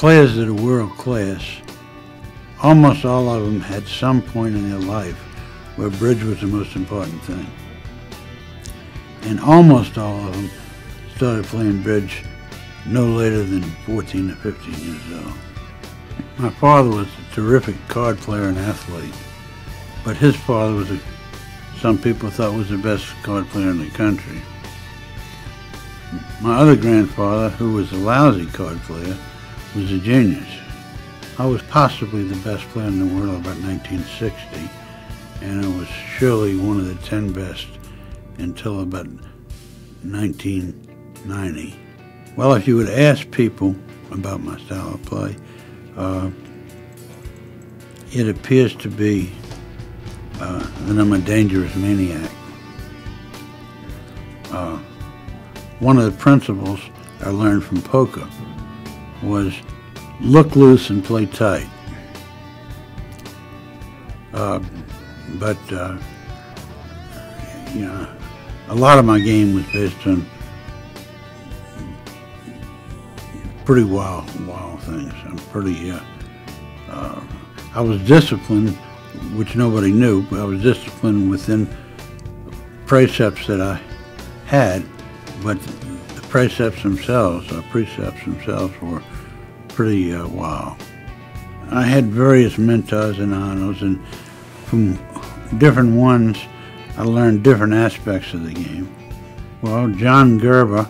players that are world class, almost all of them had some point in their life where bridge was the most important thing. And almost all of them started playing bridge no later than 14 or 15 years old. My father was a terrific card player and athlete, but his father was some people thought was the best card player in the country. My other grandfather, who was a lousy card player, was a genius. I was possibly the best player in the world about 1960, and I was surely one of the 10 best until about 1990. Well, if you would ask people about my style of play, it appears to be that I'm a dangerous maniac. One of the principles I learned from poker was look loose and play tight. You know, a lot of my game was based on pretty wild things. I'm pretty. I was disciplined, which nobody knew, but I was disciplined within precepts that I had. But the precepts themselves were pretty wild. I had various mentors and honors, and from different ones, I learned different aspects of the game. Well, John Gerber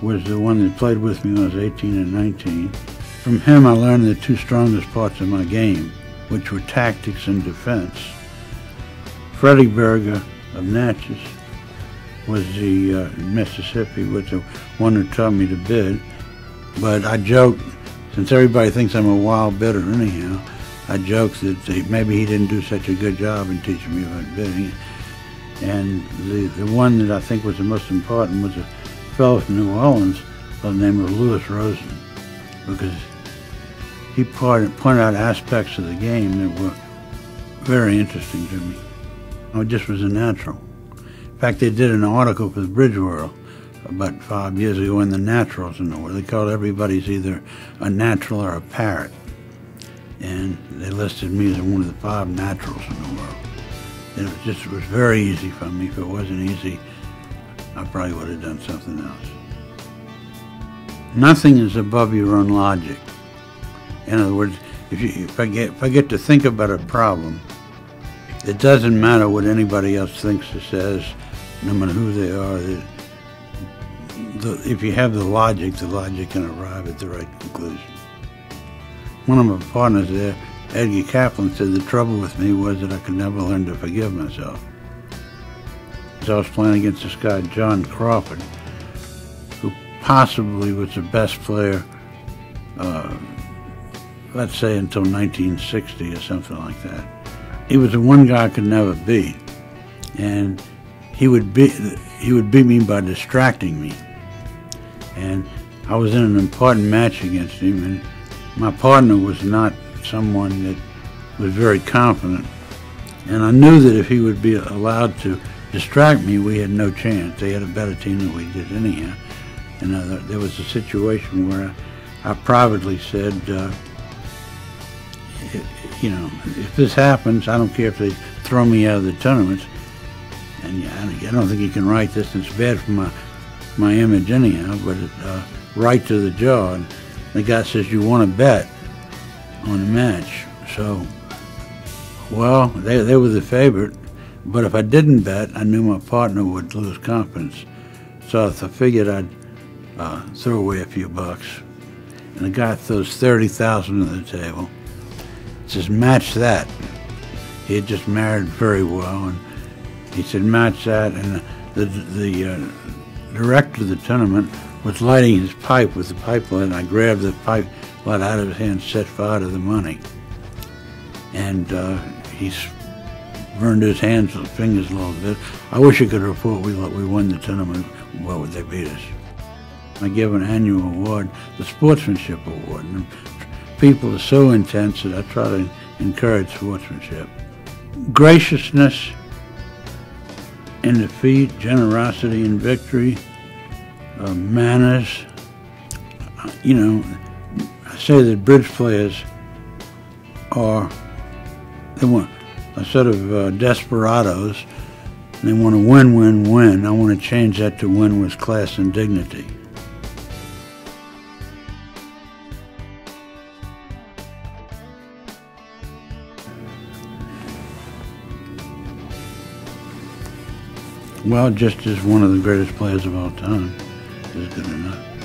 was the one that played with me when I was 18 and 19. From him, I learned the two strongest parts of my game, which were tactics and defense. Freddie Berger of Natchez was the Mississippi, was the one who taught me to bid. But I joked, since everybody thinks I'm a wild bidder anyhow, I joked that maybe he didn't do such a good job in teaching me about bidding. And the one that I think was the most important was a fellow from New Orleans by the name of Louis Rosen, because he pointed out aspects of the game that were very interesting to me. I just was a natural. In fact, they did an article for the Bridge World about 5 years ago in the naturals in the world. They called everybody's either a natural or a parrot. And they listed me as one of the 5 naturals in the world. And it was very easy for me. If it wasn't easy, I probably would have done something else. Nothing is above your own logic. In other words, if I get to think about a problem, it doesn't matter what anybody else thinks or says, no matter who they are. If you have the logic can arrive at the right conclusion. One of my partners there, Edgar Kaplan, said the trouble with me was that I could never learn to forgive myself. So I was playing against this guy, John Crawford, who possibly was the best player, let's say until 1960 or something like that. He was the one guy I could never beat, and he would beat me by distracting me. And I was in an important match against him, and my partner was not someone that was very confident. And I knew that if he would be allowed to distract me, we had no chance. They had a better team than we did anyhow. And there was a situation where I privately said, you know, if this happens, I don't care if they throw me out of the tournaments. And I don't think you can write this. It's bad for my image anyhow, but right to the jaw. And the guy says, you want to bet on the match. So, well, they were the favorite. But if I didn't bet, I knew my partner would lose confidence. So I figured I'd throw away a few bucks. And the guy throws $30,000 on the table. Says, match that. He had just married very well, and he said, match that. And the director of the tournament was lighting his pipe with the pipe light, and I grabbed the pipe light out of his hand and set fire to the money. And he burned his hands and fingers a little bit. I wish I could report we won the tournament. What would they beat us? I give an annual award, the Sportsmanship Award. And people are so intense that I try to encourage sportsmanship. Graciousness in defeat, generosity in victory, manners. You know, I say that bridge players are, they want, instead of desperados, they want to win, win, win. I want to change that to win with class and dignity. Well, just as one of the greatest players of all time is good enough.